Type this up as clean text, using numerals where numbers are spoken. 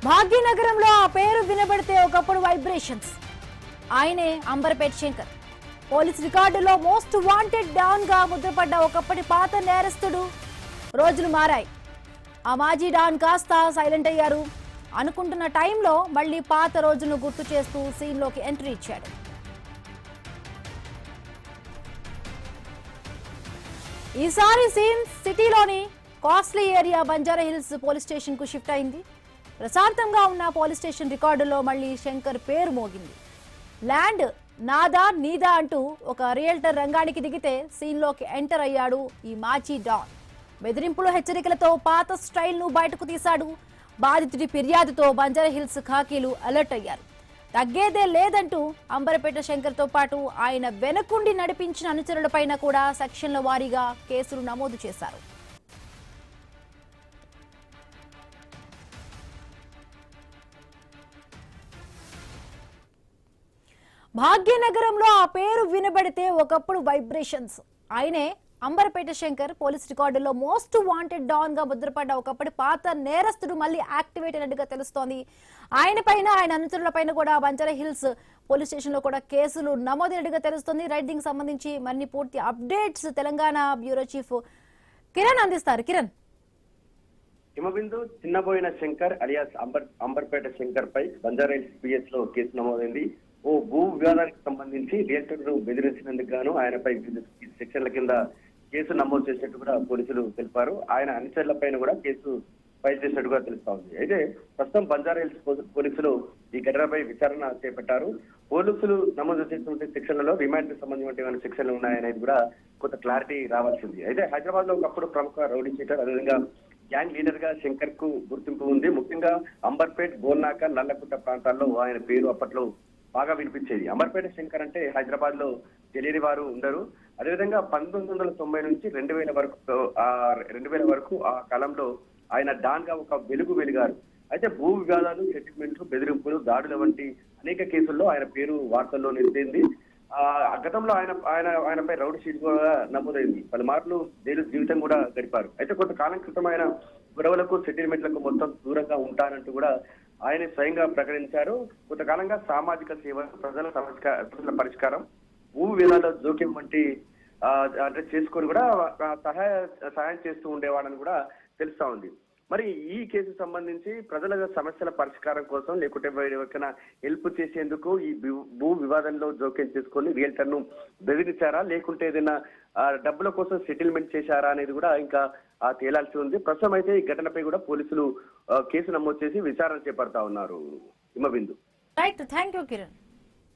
భాగ్యనగరంలో ఆ పేరు వినబడితే ఒకప్పుడు వైబ్రేషన్స్. ఆయనే అంబర్పేట్ శంకర్. పోలీస్ రికార్డులో మోస్ట్ వాంటెడ్ డాన్ గా ముద్రపడ్డ ఒకప్పటి పాత నేరస్తుడు. రోజులు మారాయి. ఆ మాజీ డాన్ కాస్త సైలెంట్ అయ్యారు. అనుకుంటున్న టైంలో మళ్ళీ పాత రోజును గుర్తు చేస్తూ సీన్లోకి ఎంట్రీ ఇచ్చాడు. ఈసారి సీన్ సిటీలోని costly area Banjara Hills police station కు షిఫ్ట్ అయింది. ప్రశాంతంగా ఉన్న పోలీస్ స్టేషన్ రికార్డులో మళ్ళీ శంకర్ పేరు మోగింది. ల్యాండ్ నాదా నీదా అంటూ ఒక రియల్టర్ రంగానికి దిగితే సీన్లోకి ఎంటర్ అయ్యాడు ఈ మాజీ డాన్. బెదిరింపులు హెచ్చరికలతో పాత స్టైల్ ను బయటకు తీశాడు. బాధితుడి ఫిర్యాదుతో బంజారా హిల్స్ ఖాకీలు అలర్ట్ అయ్యారు. తగ్గేదే లేదంటూ అంబర్పేట శంకర్ తో పాటు ఆయన వెనకుండి నడిపించిన అనుచరులపైన కూడా సెక్షన్ల వారీగా కేసులు నమోదు చేశారు. భాగ్యనగరంలో ఆ పేరు వినబడితే ఒకప్పుడు వైబ్రేషన్స్. ఆయనే అంబర్పేట శంకర్. పోలీస్ రికార్డుల్లో మోస్ట్ వాంటెడ్ డాన్ గా ముద్రపడ్డ ఒకప్పటి పాత నేరస్తుడు మళ్ళీ యాక్టివేట్ అయినట్టుగా తెలుస్తోంది. ఆయన పైన ఆయన అనుచరులపైన కూడా బంజారా హిల్స్ పోలీస్ స్టేషన్ లో కూడా కేసులు నమోదైనట్టుగా తెలుస్తోంది. రైట్, దీనికి సంబంధించి మరిన్ని పూర్తి updates Telangana bureau chief Kiran అందిస్తారు. కిరణ్. హిమబిందు చిన్నబోయిన శంకర్ అలియాస్ అంబర్పేట శంకర్ పై బంజారా హిల్స్ పిఎస్ లో కేసు నమోదైంది. ఓ భూ వివాదానికి సంబంధించి రియల్టర్ ను బెదిరించినందుకు గాను ఆయనపై సెక్షన్ల కింద కేసు నమోదు చేసినట్టు కూడా పోలీసులు తెలిపారు. ఆయన అనుచరుల పైన కూడా కేసు ఫైల్ చేసినట్టుగా తెలుస్తా ఉంది. అయితే ప్రస్తుతం బంజారా హిల్స్ పోలీసులు ఈ ఘటనపై విచారణ చేపట్టారు. పోలీసులు నమోదు చేసినటువంటి సెక్షన్లలో రిమాండ్ కి సంబంధించిన సెక్షన్లు ఉన్నాయనేది కూడా కొంత క్లారిటీ రావాల్సింది. అయితే హైదరాబాద్ లో ఒకప్పుడు ప్రముఖ రౌడీ షీటర్, అదేవిధంగా గ్యాంగ్ లీడర్ గా శంకర్ కు గుర్తింపు ఉంది. ముఖ్యంగా అంబర్పేట్, గోల్నాక, నల్లకుంట ప్రాంతాల్లో ఆయన పేరు అప్పట్లో బాగా వినిపించేది. అంబర్పేట శంకర్ అంటే హైదరాబాద్ లో తెలియని వారు ఉండరు. అదేవిధంగా 1990 నుంచి 2000 వరకు ఆ కాలంలో ఆయన డాన్ గా ఒక వెలుగారు. అయితే భూ వివాదాలు, సెటిల్మెంట్లు, బెదిరింపులు, దాడుల వంటి అనేక కేసుల్లో ఆయన పేరు వార్తల్లో నిలిచింది. గతంలో ఆయనపై రౌడీ షీట్ కూడా నమోదైంది. పలుమార్లు జైలు జీవితం కూడా గడిపారు. అయితే కొంతకాలం క్రితం ఆయన గొడవలకు, సెటిల్మెంట్లకు మొత్తం దూరంగా ఉంటానంటూ కూడా ఆయన స్వయంగా ప్రకటించారు. కొంతకాలంగా సామాజిక సేవ, ప్రజల పరిష్కారం, భూ వివాదాల జోక్యం వంటి అంటే చేసుకొని కూడా సహాయం చేస్తూ ఉండేవాడని కూడా తెలుస్తా ఉంది. మరి ఈ కేసు సంబంధించి ప్రజల సమస్యల పరిష్కారం కోసం, లేకుంటే ఎవరికైనా హెల్ప్ చేసేందుకు ఈ భూ వివాదంలో జోక్యం చేసుకొని రియల్టర్ ను బెదిరించారా, లేకుంటే ఏదైనా డబ్బుల కోసం సెటిల్మెంట్ చేశారా అనేది కూడా ఇంకా తేలాల్సి ఉంది. ప్రస్తుతం అయితే ఈ ఘటనపై కూడా పోలీసులు కేసు నమోదు చేసి విచారణ చేపడతా ఉన్నారు. Himabindu. Right, thank you Kiran.